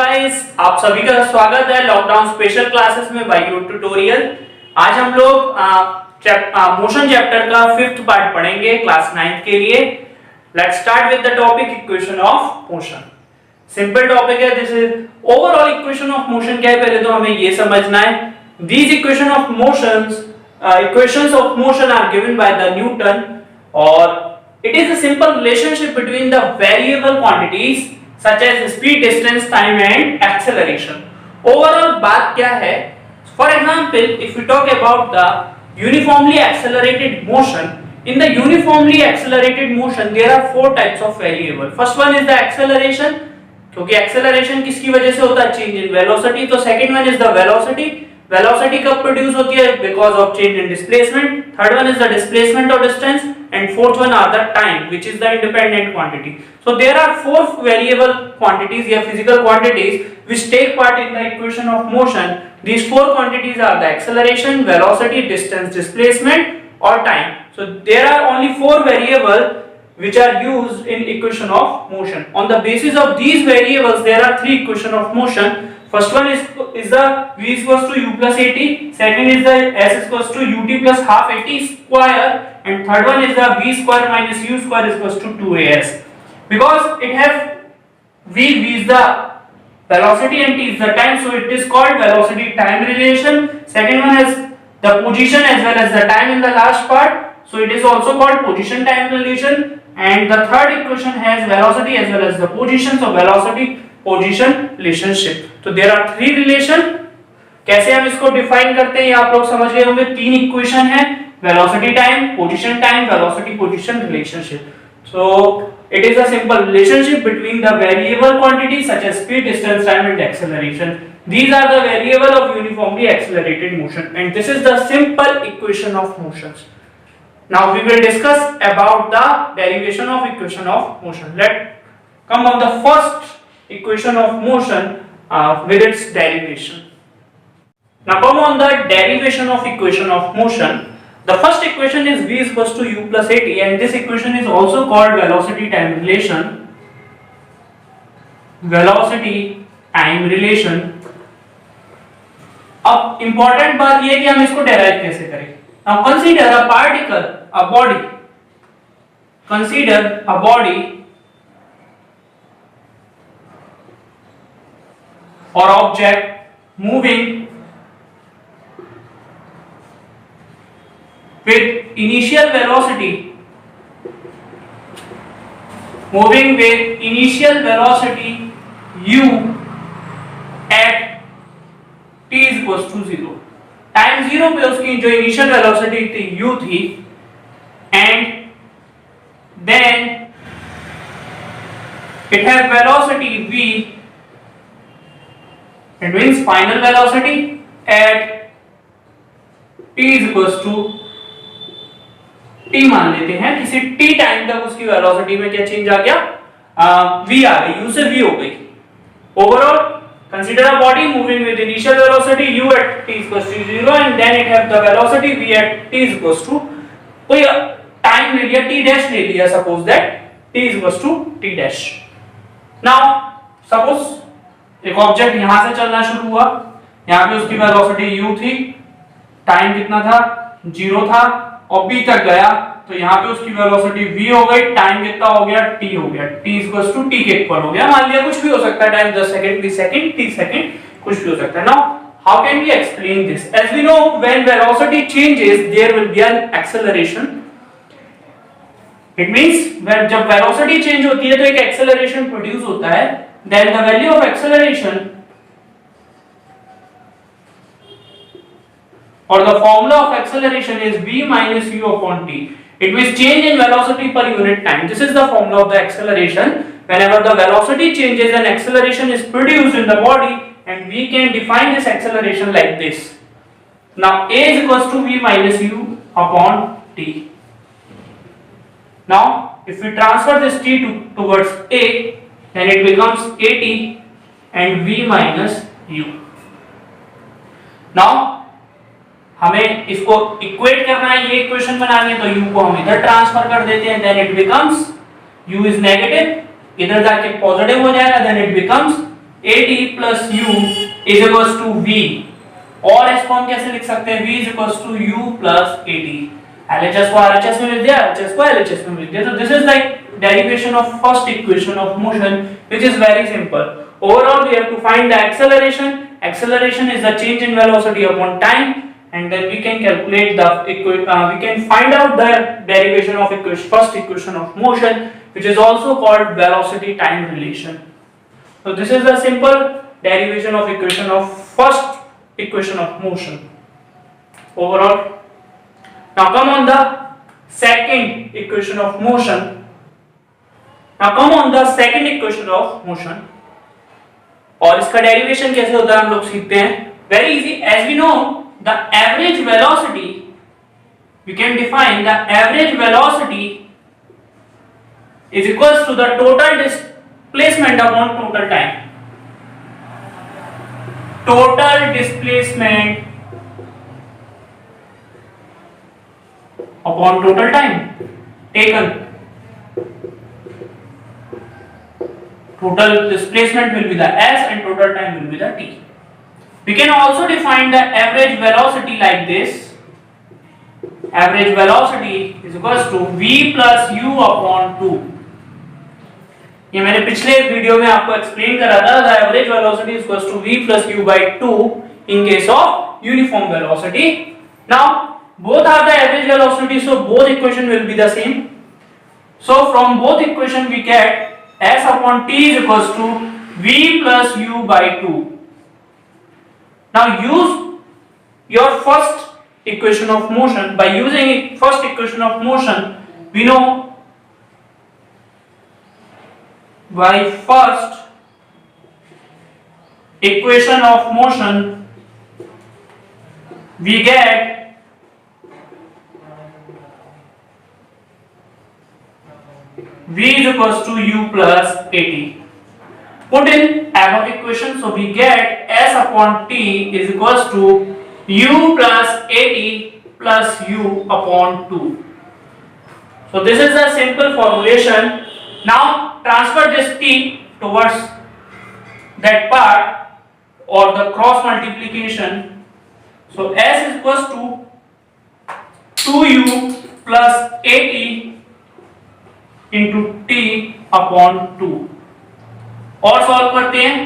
Guys, आप सभी का स्वागत है लॉकडाउन स्पेशल क्लासेस में बाय यू ट्यूटोरियल। आज हम लोग मोशन चैप्टर का 5th पार्ट पढ़ेंगे क्लास 9th के लिए। Let's start with the topic equation of motion. Simple topic है। This is overall equation of motion क्या है, पहले तो हमें ये समझना है। These equation of equations of motion are given by the Newton और it is a simple relationship between the variable quantities such as speed, distance, time and acceleration. Overall बात क्या है? For example, if we talk about the uniformly accelerated motion, in the uniformly accelerated motion there are 4 types of variable. First one is the acceleration, क्योंकि acceleration किसकी वजह से होता है? Change in velocity. तो second one is the velocity. Velocity कब produce होती है? Because of change in displacement. Third one is the displacement or distance, and fourth one are the time, which is the independent quantity. So there are 4 variable quantities or physical quantities which take part in the equation of motion. These 4 quantities are the acceleration, velocity, distance, displacement or time. So there are only 4 variables which are used in equation of motion. On the basis of these variables there are 3 equation of motion. First one is the v is equals to u plus at. Second is the s is equals to ut plus half at square, and third one is the v square minus u square is equals to 2as. Because it has v is the velocity and t is the time, so it is called velocity time relation. Second one has the position as well as the time in the last part, so it is also called position time relation. And the third equation has velocity as well as the position, so velocity position relationship. तो there are 3 relation. कैसे हम इसको define करते हैं आप लोग समझ गए होंगे। 3 इक्वेशन है, velocity time, position time, velocity position relationship. So it is a simple relationship between the variable quantity such as speed, distance, time and acceleration. These are the variable of uniformly accelerated motion, and this is the simple equation of motions. Now we will discuss about the derivation of equation of motion. Let come on the first equation of motion with its derivation. Now come on the derivation of equation of motion. The first equation is v is equals to u plus at, and this equation is also called velocity time relation. Velocity time relation. अब important बात ये है कि हम इसको derive कैसे करें. Now consider a particle, a body. Consider a body or object moving with initial velocity u at t is equals to 0. Time 0 पे उसकी जो इनिशियल वेलोसिटी थी u थी, and then it has velocity v. It means final velocity at t is equals to t मान लेते हैं। किसी t time तक उसकी वेलोसिटी में क्या चेंज आ गया? v आ गई, u से v हो गई। Overall consider a body moving with initial velocity u at t is equals to 0, and then it have the velocity v at t is equals to कोई time ले लिया, t dash ले लिया, suppose that t is equals to t dash. Now suppose एक object यहां से चलना शुरू हुआ, यहां पे उसकी वेलोसिटी u थी, टाइम कितना था? 0 था, और b तक गया तो यहां पे उसकी वेलोसिटी v हो गई, टाइम कितना हो गया? t हो गया। t इक्वल्स टू t के इक्वल हो गया। मान लिया कुछ भी हो सकता है, टाइम 10 सेकंड, 20 सेकंड, 30 सेकंड, कुछ भी हो सकता है। Now how can we explain this? As we know when velocity changes there will be an acceleration. It means when जब वेलोसिटी चेंज होती है तो एक एक्सेलरेशन प्रोड्यूस होता है। Then the value of acceleration or the formula of acceleration is v minus u upon t. It means change in velocity per unit time. This is the formula of the acceleration. Whenever the velocity changes, an acceleration is produced in the body, and we can define this acceleration like this. Now a is equals to v minus u upon t. Now if we transfer this t towards a, then it becomes at and v minus u. Now हमें इसको equate करना है, ये equation बनानी है, तो u को हम इधर ट्रांसफर कर देते हैं, then it becomes u is negative, इधर जाके पॉजिटिव हो जाएगा, then it becomes at plus u is equals to v, और इसको हम कैसे लिख सकते हैं, v is equals to u plus at. LHS को RHS में लिख दिया, RHS को LHS में लिख दिया. So this is like derivation of first equation of motion, which is very simple. Overall we have to find the acceleration. Acceleration is the change in velocity upon time, and then we can calculate the we can find out the derivation of first equation of motion, which is also called velocity time relation. So this is the simple derivation of equation of first equation of motion overall. Now come on the second equation of motion. Now come on the second equation of motion. और इसका derivation कैसे होता है हम लोग सीखते हैं. Very easy. As we know, the average velocity, we can define the average velocity is equals to the total displacement upon total time. Total displacement upon total time taken. Total displacement will be the s and total time will be the t. We can also define the average velocity like this. Average velocity is equals to v plus u upon 2. ये मैंने पिछले video में आपको explain करा था. The average velocity is equals to v plus u by 2 in case of uniform velocity. Now both are the average velocity, so both equation will be the same. So from both equation we get s upon t is equals to v plus u by 2. Now use your first equation of motion. By using first equation of motion, we know by first equation of motion we get v is equals to u plus at. Put in above equation, so we get s upon t is equals to u plus at plus u upon 2. So this is a simple formulation. Now transfer this t towards that part or the cross multiplication. So s is equals to 2u plus at into t upon 2. और solve करते हैं.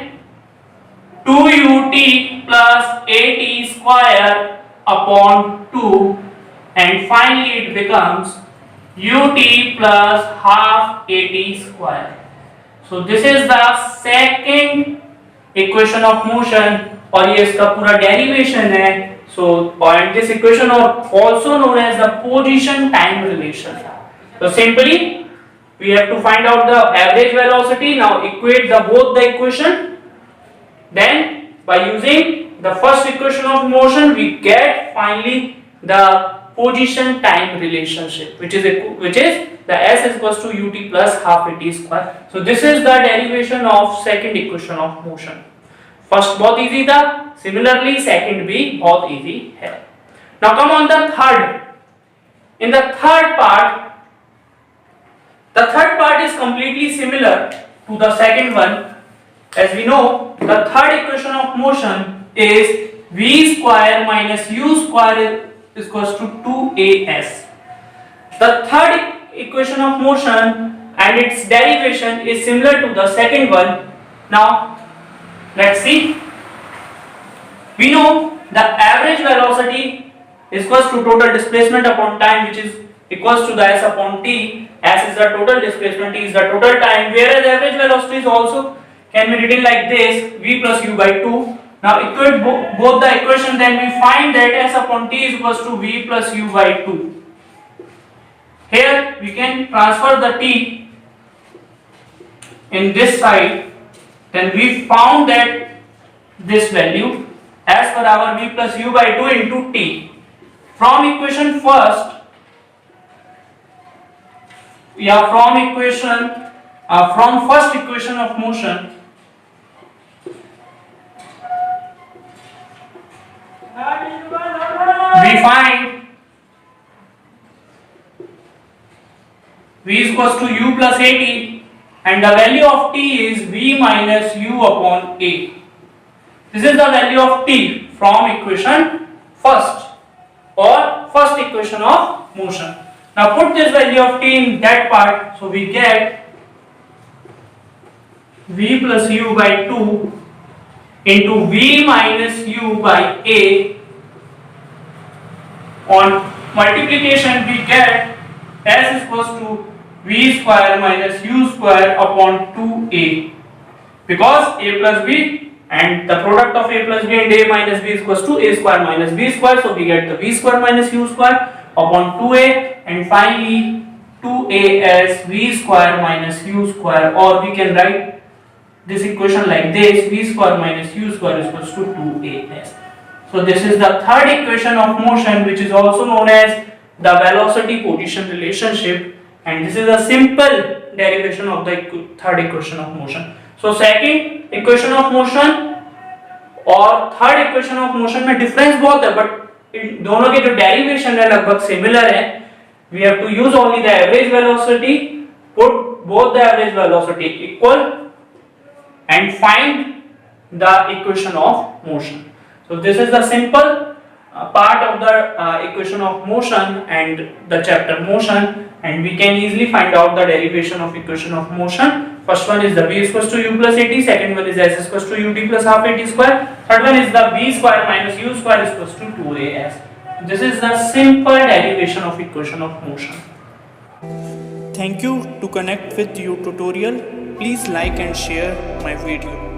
2ut plus at square upon 2, and finally it becomes ut plus half at square. So this is the second equation of motion, और ये इसका पूरा derivation है. So and this equation also known as the position time relation. So simply we have to find out the average velocity. Now equate both the equation. Then by using the first equation of motion, we get finally the position time relationship, which is the s is equals to ut plus half at square. So this is the derivation of second equation of motion. First बहुत easy था. Similarly second भी बहुत easy है. Now come on the third. In the third part, the third part is completely similar to the second one. As we know, the third equation of motion is v square minus u square is equals to 2as. The third equation of motion and its derivation is similar to the second one. Now let's see. We know the average velocity is equals to total displacement upon time, which is equals to the s upon t. S is the total displacement, t is the total time, whereas average velocity is also can be written like this, v plus u by 2. Now equate both the equation, then we find that s upon t is equals to v plus u by 2. Here we can transfer the t in this side, then we found that this value as per our v plus u by 2 into t. From equation first, from first equation of motion, we find v is equals to u plus at and the value of t is v minus u upon a. This is the value of t from equation first or first equation of motion. Now put this value of t in that part, so we get v plus u by 2 into v minus u by a. On multiplication we get s is equals to v square minus u square upon 2a, because a plus b and the product of a plus b and a minus b is equals to a square minus b square, so we get the v square minus u square upon 2a, and finally 2a as v square minus u square, or we can write this equation like this: v square minus u square is equals to 2as. So this is the third equation of motion, which is also known as the velocity position relationship, and this is a simple derivation of the third equation of motion. So second equation of motion और third equation of motion में difference बहुत है, but in दोनों के जो derivation है लगभग similar है. We have to use only the average velocity, put both the average velocity equal and find the equation of motion. So this is the simple part of the equation of motion and the chapter motion, and we can easily find out the derivation of equation of motion. First one is the v is equals to u plus at, second one is s is equals to ud plus half at square, third one is the v square minus u square is equals to 2as. This is the simple derivation of equation of motion. Thank you. To connect with your tutorial, please like and share my video.